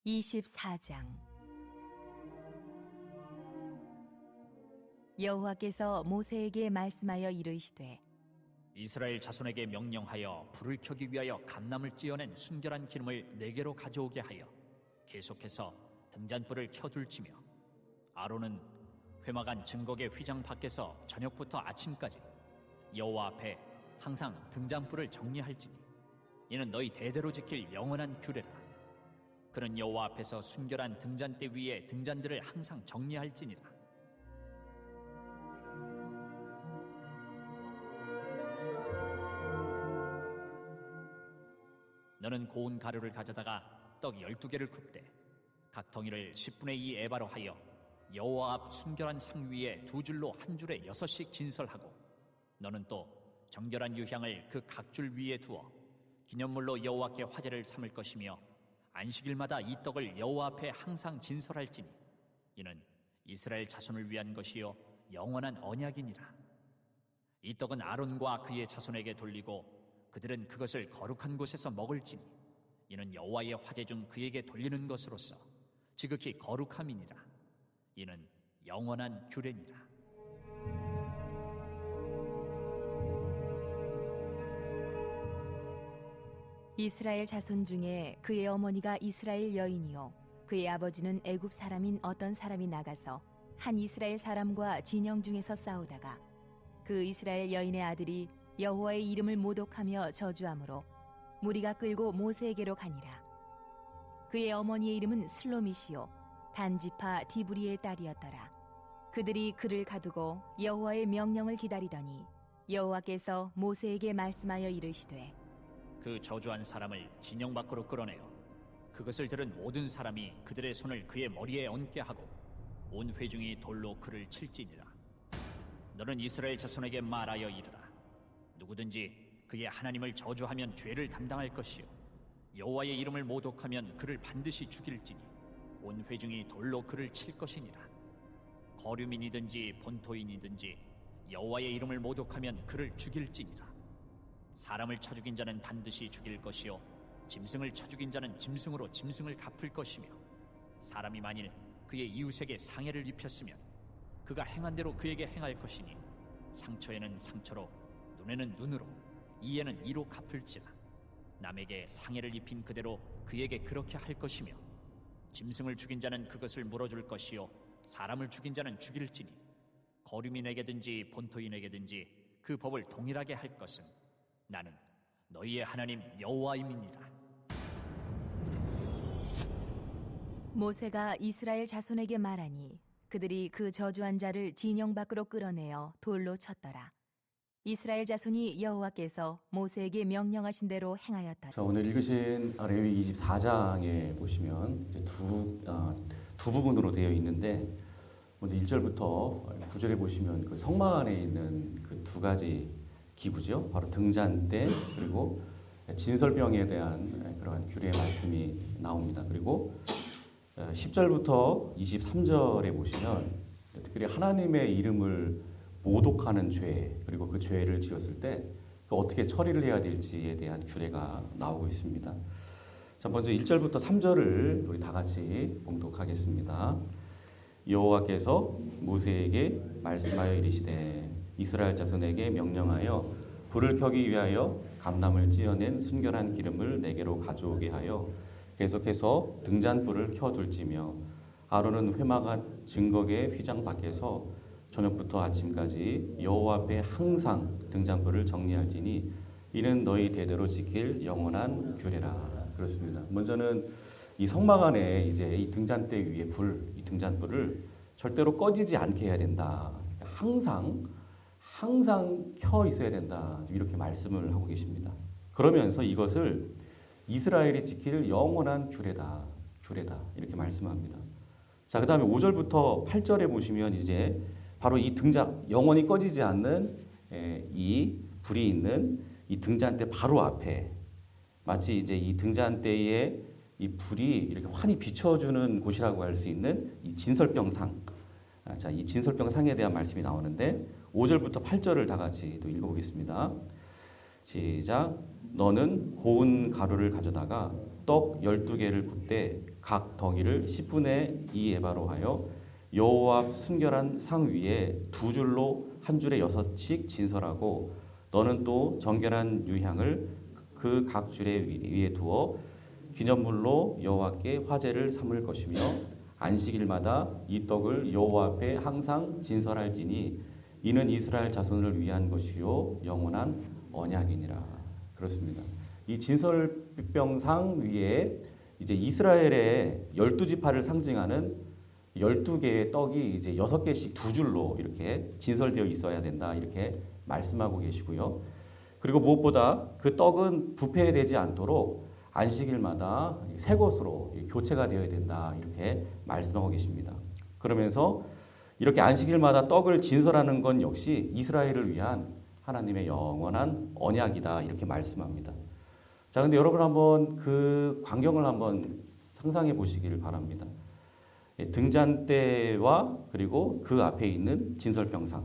24장. 여호와께서 모세에게 말씀하여 이르시되 이스라엘 자손에게 명령하여 불을 켜기 위하여 감람을 찧어낸 순결한 기름을 네개로 가져오게 하여 계속해서 등잔불을 켜둘지며, 아론은 회막안 증거계 휘장 밖에서 저녁부터 아침까지 여호와 앞에 항상 등잔불을 정리할지니 이는 너희 대대로 지킬 영원한 규례라. 그는 여호와 앞에서 순결한 등잔대 위에 등잔들을 항상 정리할지니라. 너는 고운 가루를 가져다가 떡 12개를 굽되 각 덩이를 10분의 2 에바로 하여 여호와 앞 순결한 상 위에 두 줄로 한 줄에 6씩 진설하고, 너는 또 정결한 유향을 그 각 줄 위에 두어 기념물로 여호와께 화제를 삼을 것이며, 안식일마다 이 떡을 여호와 앞에 항상 진설할지니 이는 이스라엘 자손을 위한 것이요 영원한 언약이니라. 이 떡은 아론과 그의 자손에게 돌리고 그들은 그것을 거룩한 곳에서 먹을지니 이는 여호와의 화제 중 그에게 돌리는 것으로서 지극히 거룩함이니라. 이는 영원한 규례니라. 이스라엘 자손 중에 그의 어머니가 이스라엘 여인이요 그의 아버지는 애굽 사람인 어떤 사람이 나가서 한 이스라엘 사람과 진영 중에서 싸우다가 그 이스라엘 여인의 아들이 여호와의 이름을 모독하며 저주하므로 무리가 끌고 모세에게로 가니라. 그의 어머니의 이름은 슬로미시요 단지파 디브리의 딸이었더라. 그들이 그를 가두고 여호와의 명령을 기다리더니 여호와께서 모세에게 말씀하여 이르시되 그 저주한 사람을 진영 밖으로 끌어내어 그것을 들은 모든 사람이 그들의 손을 그의 머리에 얹게 하고 온 회중이 돌로 그를 칠지니라. 너는 이스라엘 자손에게 말하여 이르라. 누구든지 그의 하나님을 저주하면 죄를 담당할 것이요 여호와의 이름을 모독하면 그를 반드시 죽일지니 온 회중이 돌로 그를 칠 것이니라. 거류민이든지 본토인이든지 여호와의 이름을 모독하면 그를 죽일지니라. 사람을 쳐 죽인 자는 반드시 죽일 것이요 짐승을 쳐 죽인 자는 짐승으로 짐승을 갚을 것이며, 사람이 만일 그의 이웃에게 상해를 입혔으면 그가 행한 대로 그에게 행할 것이니 상처에는 상처로 눈에는 눈으로 이에는 이로 갚을지라. 남에게 상해를 입힌 그대로 그에게 그렇게 할 것이며, 짐승을 죽인 자는 그것을 물어줄 것이요 사람을 죽인 자는 죽일지니 거류민에게든지 본토인에게든지 그 법을 동일하게 할 것은 나는 너희의 하나님 여호와임이니라. 모세가 이스라엘 자손에게 말하니 그들이 그 저주한 자를 진영 밖으로 끌어내어 돌로 쳤더라. 이스라엘 자손이 여호와께서 모세에게 명령하신 대로 행하였더라. 자, 오늘 읽으신 레위기 24장에 보시면 이제 두 부분으로 되어 있는데, 먼저 1절부터 9절에 보시면 그 성막 안에 있는 그 두 가지 기구죠. 바로 등잔대 그리고 진설병에 대한 그러한 규례의 말씀이 나옵니다. 그리고 10절부터 23절에 보시면 특별히 하나님의 이름을 모독하는 죄, 그리고 그 죄를 지었을 때 어떻게 처리를 해야 될지에 대한 규례가 나오고 있습니다. 자, 먼저 1절부터 3절을 우리 다 같이 봉독하겠습니다. 여호와께서 모세에게 말씀하여 이르시되 이스라엘 자손에게 명령하여 불을 켜기 위하여 감람을 찧어낸 순결한 기름을 네개로 가져오게 하여 계속해서 등잔불을 켜둘지며, 아론은 회막안 증거계 휘장 밖에서 저녁부터 아침까지 여호와 앞에 항상 등잔불을 정리할지니 이는 너희 대대로 지킬 영원한 규례라. 그렇습니다. 먼저는 이 성막 안에 이제 이 등잔대 위에 이 등잔불을 절대로 꺼지지 않게 해야 된다. 항상 켜 있어야 된다. 이렇게 말씀을 하고 계십니다. 그러면서 이것을 이스라엘이 지킬 영원한 규례다. 이렇게 말씀합니다. 자, 그다음에 5절부터 8절에 보시면 이제 바로 이 영원히 꺼지지 않는 이 불이 있는 이 등잔대 바로 앞에, 마치 이제 이 등잔대에 이 불이 이렇게 환히 비춰주는 곳이라고 할 수 있는 이 진설병상. 자, 이 진설병상에 대한 말씀이 나오는데 5절부터 8절을 다 같이 또 읽어보겠습니다. 시작. 너는 고운 가루를 가져다가 떡 12개를 굽되 각 덩이를 10분의 2 에바로 하여 여호와 앞 순결한 상 위에 두 줄로 한 줄에 6씩 진설하고 너는 또 정결한 유향을 그 각 줄에 위에 두어 기념물로 여호와께 화제를 삼을 것이며 안식일마다 이 떡을 여호와 앞에 항상 진설할지니 이는 이스라엘 자손을 위한 것이요 영원한 언약이니라. 그렇습니다. 이 진설병상 위에 이제 이스라엘의 12지파를 상징하는 12개의 떡이 이제 6개씩 두 줄로 이렇게 진설되어 있어야 된다. 이렇게 말씀하고 계시고요. 그리고 무엇보다 그 떡은 부패되지 않도록 안식일마다 새 것으로 교체가 되어야 된다. 이렇게 말씀하고 계십니다. 그러면서 이렇게 안식일마다 떡을 진설하는 건 역시 이스라엘을 위한 하나님의 영원한 언약이다. 이렇게 말씀합니다. 자, 근데 여러분 한번 그 광경을 한번 상상해 보시기를 바랍니다. 등잔대와 그리고 그 앞에 있는 진설병상.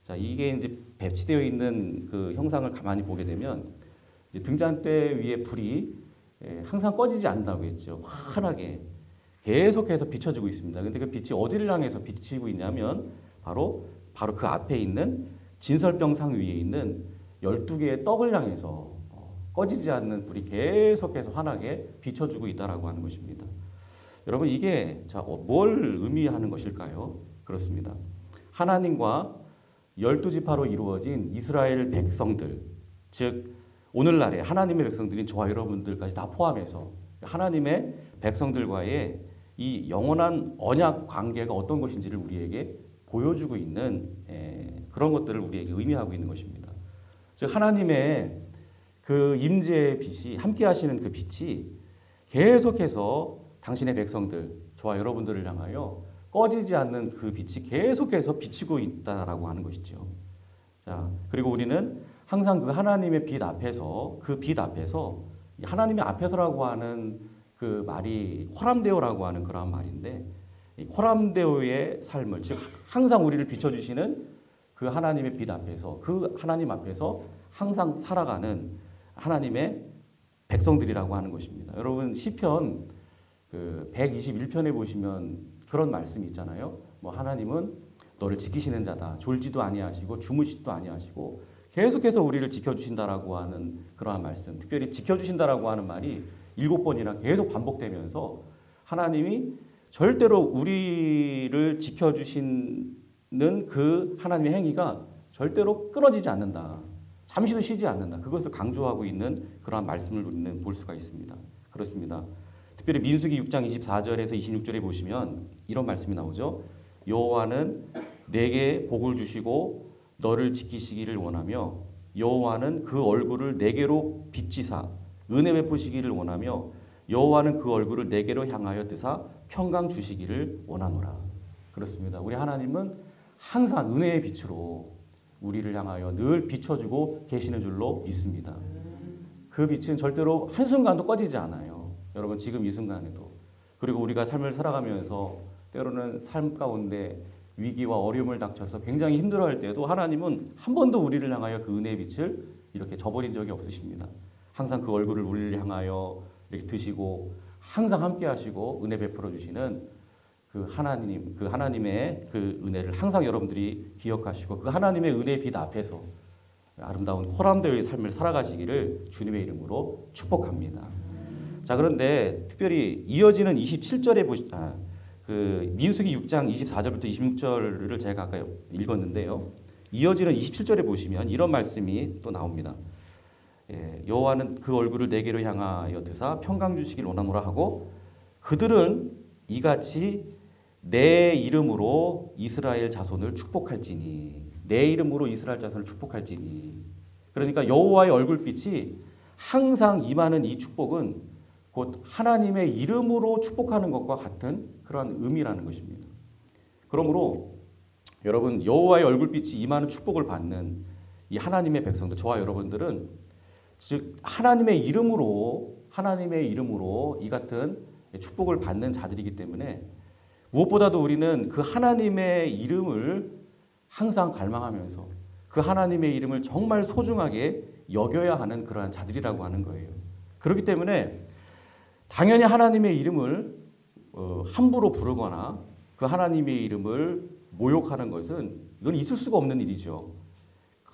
자, 이게 이제 배치되어 있는 그 형상을 가만히 보게 되면 이제 등잔대 위에 불이 항상 꺼지지 않는다고 했죠. 환하게 계속해서 비춰지고 있습니다. 근데 그 빛이 어디를 향해서 비치고 있냐면 바로 그 앞에 있는 진설병상 위에 있는 12개의 떡을 향해서 꺼지지 않는 불이 계속해서 환하게 비춰주고 있다라고 하는 것입니다. 여러분 이게 뭘 의미하는 것일까요? 그렇습니다. 하나님과 12지파로 이루어진 이스라엘 백성들, 즉 오늘날의 하나님의 백성들인 저와 여러분들까지 다 포함해서 하나님의 백성들과의 이 영원한 언약 관계가 어떤 것인지를 우리에게 보여주고 있는 그런 것들을 우리에게 의미하고 있는 것입니다. 즉 하나님의 그 임재의 빛이 함께 하시는 그 빛이 계속해서 당신의 백성들, 저와 여러분들을 향하여 꺼지지 않는 그 빛이 계속해서 비치고 있다라고 하는 것이죠. 자, 그리고 우리는 항상 그 하나님의 빛 앞에서 하나님의 앞에서라고 하는 그 말이 호람데오라고 하는 그러한 말인데 이 호람데오의 삶을 즉 항상 우리를 비춰주시는 그 하나님의 빛 앞에서 그 하나님 앞에서 항상 살아가는 하나님의 백성들이라고 하는 것입니다. 여러분 시편 그 121편에 보시면 그런 말씀이 있잖아요. 뭐 하나님은 너를 지키시는 자다. 졸지도 아니하시고 주무시지도 아니하시고 계속해서 우리를 지켜주신다라고 하는 그러한 말씀. 특별히 지켜주신다라고 하는 말이 7번이나 계속 반복되면서 하나님이 절대로 우리를 지켜주시는 그 하나님의 행위가 절대로 끊어지지 않는다. 잠시도 쉬지 않는다. 그것을 강조하고 있는 그러한 말씀을 우리는 볼 수가 있습니다. 그렇습니다. 특별히 민수기 6장 24절에서 26절에 보시면 이런 말씀이 나오죠. 여호와는 내게 복을 주시고 너를 지키시기를 원하며 여호와는 그 얼굴을 내게로 비치사 은혜 베푸시기를 원하며 여호와는 그 얼굴을 내게로 향하여 뜨사 평강 주시기를 원하노라. 그렇습니다. 우리 하나님은 항상 은혜의 빛으로 우리를 향하여 늘 비춰주고 계시는 줄로 믿습니다. 그 빛은 절대로 한순간도 꺼지지 않아요. 여러분 지금 이 순간에도. 그리고 우리가 삶을 살아가면서 때로는 삶 가운데 위기와 어려움을 닥쳐서 굉장히 힘들어할 때도 하나님은 한 번도 우리를 향하여 그 은혜의 빛을 이렇게 저버린 적이 없으십니다. 항상 그 얼굴을 우리를 향하여 이렇게 드시고 항상 함께 하시고 은혜 베풀어 주시는 그 하나님의 그 은혜를 항상 여러분들이 기억하시고 그 하나님의 은혜의 빛 앞에서 아름다운 호람되의 삶을 살아가시기를 주님의 이름으로 축복합니다. 자, 그런데 특별히 이어지는 27절에 그 민수기 6장 24절부터 26절을 제가 아까 읽었는데요. 이어지는 27절에 보시면 이런 말씀이 또 나옵니다. 여호와는 그 얼굴을 내게로 향하여 드사 평강 주시길 원하노라 하고 그들은 이같이 내 이름으로 이스라엘 자손을 축복할지니 내 이름으로 이스라엘 자손을 축복할지니 그러니까 여호와의 얼굴빛이 항상 임하는 이 축복은 곧 하나님의 이름으로 축복하는 것과 같은 그러한 의미라는 것입니다. 그러므로 여러분 여호와의 얼굴빛이 임하는 축복을 받는 이 하나님의 백성들 저와 여러분들은 즉 하나님의 이름으로 이 같은 축복을 받는 자들이기 때문에 무엇보다도 우리는 그 하나님의 이름을 항상 갈망하면서 그 하나님의 이름을 정말 소중하게 여겨야 하는 그러한 자들이라고 하는 거예요. 그렇기 때문에 당연히 하나님의 이름을 함부로 부르거나 그 하나님의 이름을 모욕하는 것은 이건 있을 수가 없는 일이죠.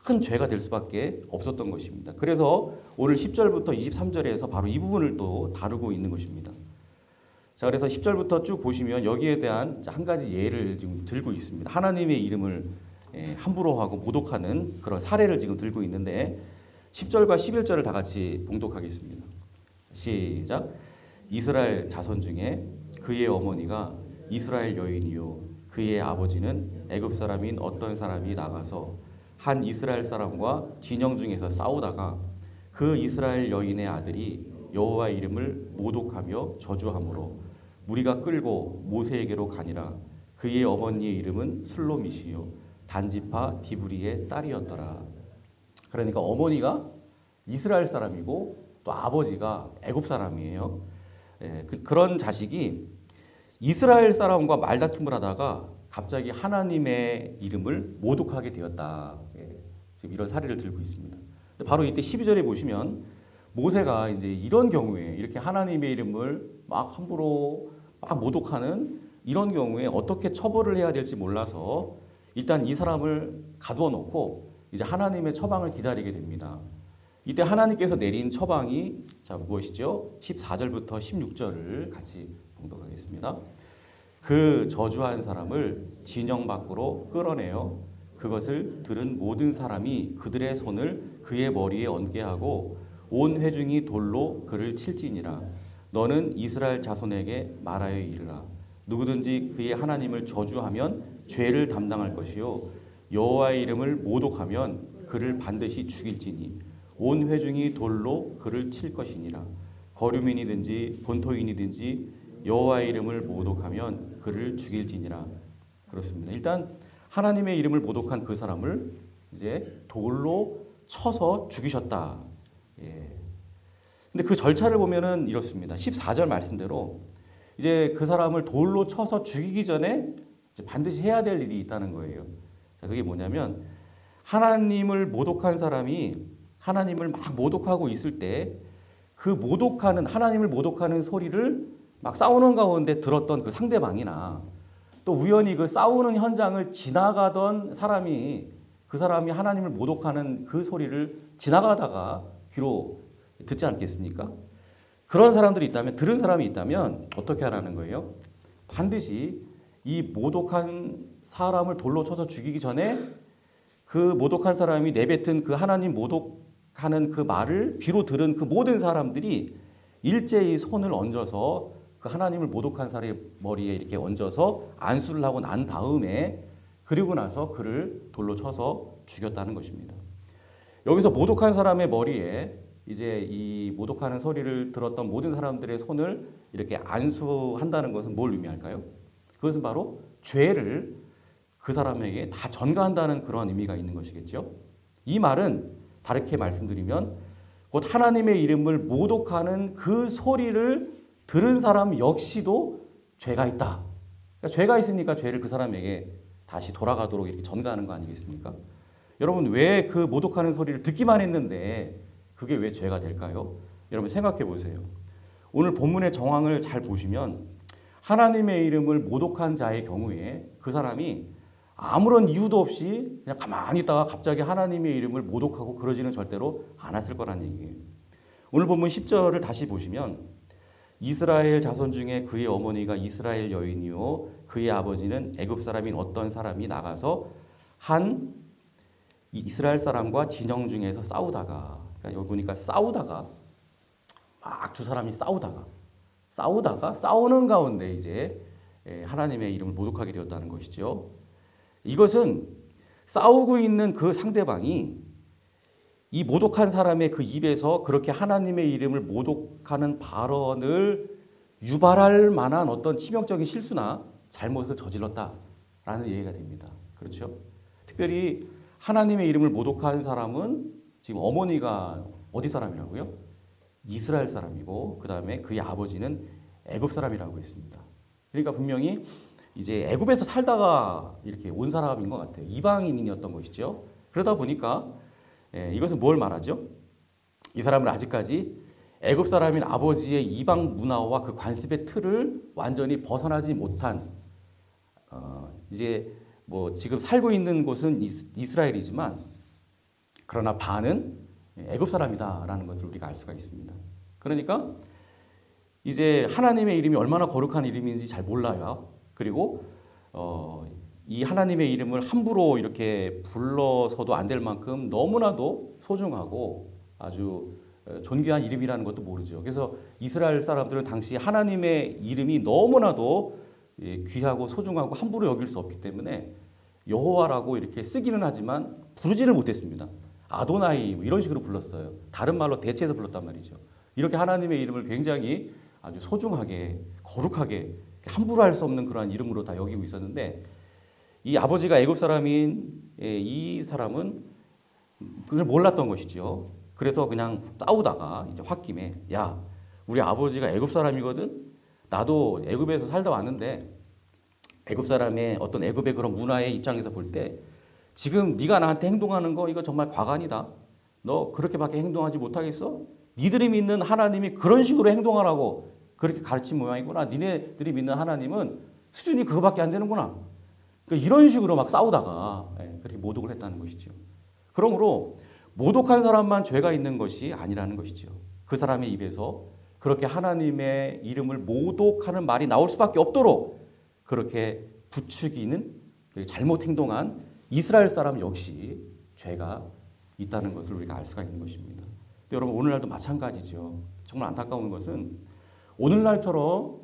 큰 죄가 될 수밖에 없었던 것입니다. 그래서 오늘 10절부터 23절에서 바로 이 부분을 또 다루고 있는 것입니다. 자, 그래서 10절부터 쭉 보시면 여기에 대한 한 가지 예를 지금 들고 있습니다. 하나님의 이름을 함부로 하고 모독하는 그런 사례를 지금 들고 있는데 10절과 11절을 다 같이 봉독하겠습니다. 시작. 이스라엘 자손 중에 그의 어머니가 이스라엘 여인이요 그의 아버지는 애굽 사람인 어떤 사람이 나가서 한 이스라엘 사람과 진영 중에서 싸우다가 그 이스라엘 여인의 아들이 여호와 이름을 모독하며 저주함으로 무리가 끌고 모세에게로 가니라. 그의 어머니의 이름은 슬로미시요 단지파 디브리의 딸이었더라. 그러니까 어머니가 이스라엘 사람이고 또 아버지가 애굽 사람이에요. 그런 자식이 이스라엘 사람과 말다툼을 하다가 갑자기 하나님의 이름을 모독하게 되었다. 지금 이런 사례를 들고 있습니다. 바로 이때 12절에 보시면 모세가 이제 이런 경우에 이렇게 하나님의 이름을 막 함부로 막 모독하는 이런 경우에 어떻게 처벌을 해야 될지 몰라서 일단 이 사람을 가두어 놓고 이제 하나님의 처방을 기다리게 됩니다. 이때 하나님께서 내린 처방이 자 무엇이죠? 14절부터 16절을 같이 봉독하겠습니다. 그 저주한 사람을 진영 밖으로 끌어내어 그것을 들은 모든 사람이 그들의 손을 그의 머리에 얹게 하고 온 회중이 돌로 그를 칠지니라. 너는 이스라엘 자손에게 말하여 이르라. 누구든지 그의 하나님을 저주하면 죄를 담당할 것이요 여호와의 이름을 모독하면 그를 반드시 죽일지니 온 회중이 돌로 그를 칠 것이니라. 거류민이든지 본토인이든지 여호와의 이름을 모독하면 그를 죽일지니라. 그렇습니다. 일단 하나님의 이름을 모독한 그 사람을 이제 돌로 쳐서 죽이셨다. 근데 그 절차를 보면은 이렇습니다. 14절 말씀대로 이제 그 사람을 돌로 쳐서 죽이기 전에 이제 반드시 해야 될 일이 있다는 거예요. 자, 그게 뭐냐면 하나님을 모독한 사람이 하나님을 막 모독하고 있을 때 그 모독하는 하나님을 모독하는 소리를 막 싸우는 가운데 들었던 그 상대방이나 또 우연히 그 싸우는 현장을 지나가던 사람이 그 사람이 하나님을 모독하는 그 소리를 지나가다가 귀로 듣지 않겠습니까? 그런 사람들이 있다면 들은 사람이 있다면 어떻게 하라는 거예요? 반드시 이 모독한 사람을 돌로 쳐서 죽이기 전에 그 모독한 사람이 내뱉은 그 하나님 모독하는 그 말을 귀로 들은 그 모든 사람들이 일제히 손을 얹어서 그 하나님을 모독한 사람의 머리에 이렇게 얹어서 안수를 하고 난 다음에 그리고 나서 그를 돌로 쳐서 죽였다는 것입니다. 여기서 모독한 사람의 머리에 이제 이 모독하는 소리를 들었던 모든 사람들의 손을 이렇게 안수한다는 것은 뭘 의미할까요? 그것은 바로 죄를 그 사람에게 다 전가한다는 그런 의미가 있는 것이겠죠. 이 말은 다르게 말씀드리면 곧 하나님의 이름을 모독하는 그 소리를 들은 사람 역시도 죄가 있다. 그러니까 죄가 있으니까 죄를 그 사람에게 다시 돌아가도록 이렇게 전가하는 거 아니겠습니까? 여러분 왜 그 모독하는 소리를 듣기만 했는데 그게 왜 죄가 될까요? 여러분 생각해 보세요. 오늘 본문의 정황을 잘 보시면 하나님의 이름을 모독한 자의 경우에 그 사람이 아무런 이유도 없이 그냥 가만히 있다가 갑자기 하나님의 이름을 모독하고 그러지는 절대로 않았을 거란 얘기예요. 오늘 본문 10절을 다시 보시면 이스라엘 자손 중에 그의 어머니가 이스라엘 여인이요 그의 아버지는 애굽 사람인 어떤 사람이 나가서 한 이스라엘 사람과 진영 중에서 싸우다가 그러니까 여기 보니까 싸우다가 막 두 사람이 싸우다가 싸우는 가운데 이제 하나님의 이름을 모독하게 되었다는 것이죠. 이것은 싸우고 있는 그 상대방이 이 모독한 사람의 그 입에서 그렇게 하나님의 이름을 모독하는 발언을 유발할 만한 어떤 치명적인 실수나 잘못을 저질렀다라는 얘기가 됩니다. 그렇죠? 특별히 하나님의 이름을 모독한 사람은 지금 어머니가 어디 사람이라고요? 이스라엘 사람이고 그 다음에 그의 아버지는 애굽 사람이라고 했습니다. 그러니까 분명히 이제 애굽에서 살다가 이렇게 온 사람인 것 같아요. 이방인이었던 것이죠. 그러다 보니까 이것은 뭘 말하죠? 이 사람은 아직까지 애굽 사람인 아버지의 이방 문화와 그 관습의 틀을 완전히 벗어나지 못한 이제 뭐 지금 살고 있는 곳은 이스라엘이지만 그러나 반은 애굽 사람이다라는 것을 우리가 알 수가 있습니다. 그러니까 이제 하나님의 이름이 얼마나 거룩한 이름인지 잘 몰라요. 그리고 이 하나님의 이름을 함부로 이렇게 불러서도 안 될 만큼 너무나도 소중하고 아주 존귀한 이름이라는 것도 모르죠. 그래서 이스라엘 사람들은 당시 하나님의 이름이 너무나도 귀하고 소중하고 함부로 여길 수 없기 때문에 여호와라고 이렇게 쓰기는 하지만 부르지를 못했습니다. 아도나이 뭐 이런 식으로 불렀어요. 다른 말로 대체해서 불렀단 말이죠. 이렇게 하나님의 이름을 굉장히 아주 소중하게 거룩하게 함부로 할 수 없는 그러한 이름으로 다 여기고 있었는데 이 아버지가 애굽 사람인 이 사람은 그걸 몰랐던 것이죠. 그래서 그냥 싸우다가 이제 홧김에 야 우리 아버지가 애굽 사람이거든. 나도 애굽에서 살다 왔는데 애굽 사람의 어떤 애굽의 그런 문화의 입장에서 볼 때 지금 네가 나한테 행동하는 거 이거 정말 과간이다. 너 그렇게밖에 행동하지 못하겠어? 니들이 믿는 하나님이 그런 식으로 행동하라고 그렇게 가르친 모양이구나. 니네들이 믿는 하나님은 수준이 그거밖에 안 되는구나. 그러니까 이런 식으로 막 싸우다가 그렇게 모독을 했다는 것이죠. 그러므로 모독한 사람만 죄가 있는 것이 아니라는 것이죠. 그 사람의 입에서 그렇게 하나님의 이름을 모독하는 말이 나올 수밖에 없도록 그렇게 부추기는 잘못 행동한 이스라엘 사람 역시 죄가 있다는 것을 우리가 알 수가 있는 것입니다. 근데 여러분 오늘날도 마찬가지죠. 정말 안타까운 것은 오늘날처럼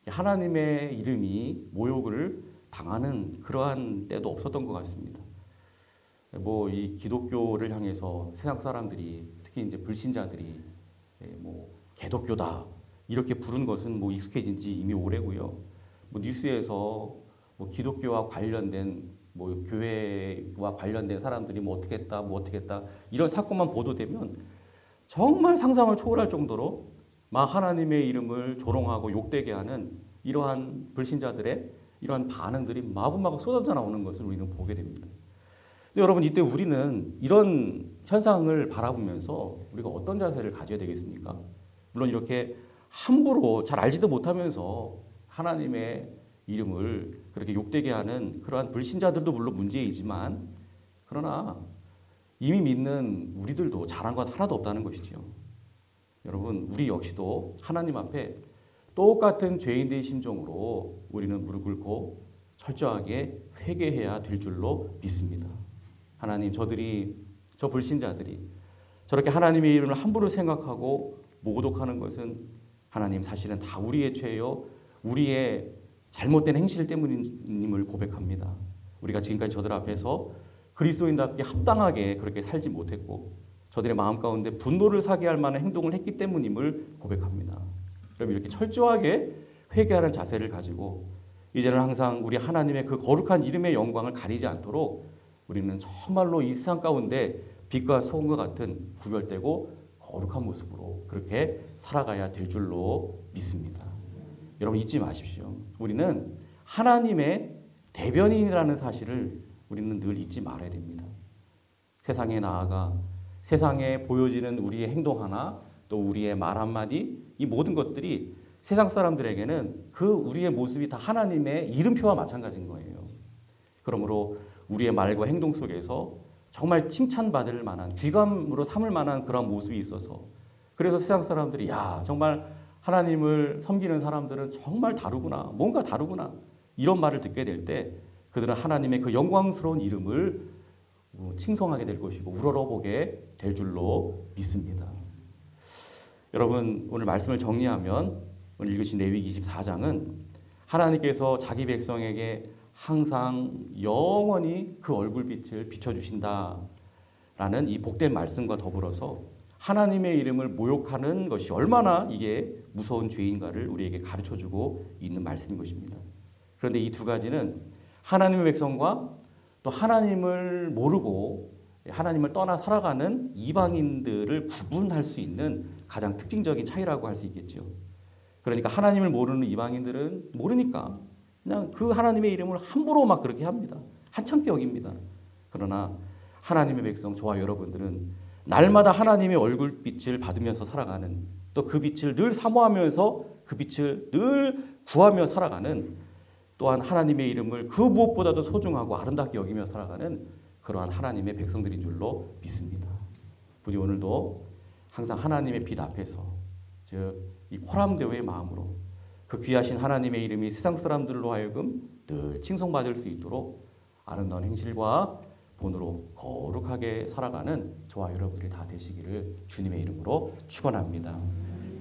하나님의 이름이 모욕을 당하는 그러한 때도 없었던 것 같습니다. 뭐 이 기독교를 향해서 세상 사람들이 특히 이제 불신자들이 뭐 개독교다 이렇게 부른 것은 뭐 익숙해진 지 이미 오래고요. 뭐 뉴스에서 뭐 기독교와 관련된 뭐 교회와 관련된 사람들이 뭐 어떻게 했다 이런 사건만 보도되면 정말 상상을 초월할 정도로 막 하나님의 이름을 조롱하고 욕되게 하는 이러한 불신자들의 이러한 반응들이 마구마구 쏟아져 나오는 것을 우리는 보게 됩니다. 근데 여러분 이때 우리는 이런 현상을 바라보면서 우리가 어떤 자세를 가져야 되겠습니까? 물론 이렇게 함부로 잘 알지도 못하면서 하나님의 이름을 그렇게 욕되게 하는 그러한 불신자들도 물론 문제이지만 그러나 이미 믿는 우리들도 잘한 것 하나도 없다는 것이죠. 여러분 우리 역시도 하나님 앞에 똑같은 죄인들의 심정으로 우리는 무릎 꿇고 철저하게 회개해야 될 줄로 믿습니다. 하나님 저 불신자들이 저렇게 하나님의 이름을 함부로 생각하고 모독하는 것은 하나님 사실은 다 우리의 죄요 우리의 잘못된 행실 때문임을 고백합니다. 우리가 지금까지 저들 앞에서 그리스도인답게 합당하게 그렇게 살지 못했고 저들의 마음 가운데 분노를 사게 할 만한 행동을 했기 때문임을 고백합니다. 그럼 이렇게 철저하게 회개하는 자세를 가지고 이제는 항상 우리 하나님의 그 거룩한 이름의 영광을 가리지 않도록 우리는 정말로 이 세상 가운데 빛과 소금과 같은 구별되고 거룩한 모습으로 그렇게 살아가야 될 줄로 믿습니다. 여러분 잊지 마십시오. 우리는 하나님의 대변인이라는 사실을 우리는 늘 잊지 말아야 됩니다. 세상에 나아가 세상에 보여지는 우리의 행동 하나 또 우리의 말 한마디 이 모든 것들이 세상 사람들에게는 그 우리의 모습이 다 하나님의 이름표와 마찬가지인 거예요. 그러므로 우리의 말과 행동 속에서 정말 칭찬받을 만한 귀감으로 삼을 만한 그런 모습이 있어서 그래서 세상 사람들이 야 정말 하나님을 섬기는 사람들은 정말 다르구나 뭔가 다르구나 이런 말을 듣게 될 때 그들은 하나님의 그 영광스러운 이름을 칭송하게 될 것이고 우러러보게 될 줄로 믿습니다. 여러분 오늘 말씀을 정리하면 오늘 읽으신 레위기 24장은 하나님께서 자기 백성에게 항상 영원히 그 얼굴빛을 비춰주신다라는 이 복된 말씀과 더불어서 하나님의 이름을 모욕하는 것이 얼마나 이게 무서운 죄인가를 우리에게 가르쳐주고 있는 말씀인 것입니다. 그런데 이 두 가지는 하나님의 백성과 또 하나님을 모르고 하나님을 떠나 살아가는 이방인들을 구분할 수 있는 가장 특징적인 차이라고 할 수 있겠죠. 그러니까 하나님을 모르는 이방인들은 모르니까 그냥 그 하나님의 이름을 함부로 막 그렇게 합니다. 한참게 여깁니다. 그러나 하나님의 백성 저와 여러분들은 날마다 하나님의 얼굴빛을 받으면서 살아가는 또 그 빛을 늘 사모하면서 그 빛을 늘 구하며 살아가는, 또한 하나님의 이름을 그 무엇보다도 소중하고 아름답게 여기며 살아가는 그러한 하나님의 백성들인 줄로 믿습니다. 부디 오늘도 항상 하나님의 빛 앞에서, 즉 이 코람데오의 마음으로 그 귀하신 하나님의 이름이 세상 사람들로 하여금 늘 칭송받을 수 있도록 아름다운 행실과 본으로 거룩하게 살아가는 저와 여러분들이 다 되시기를 주님의 이름으로 축원합니다.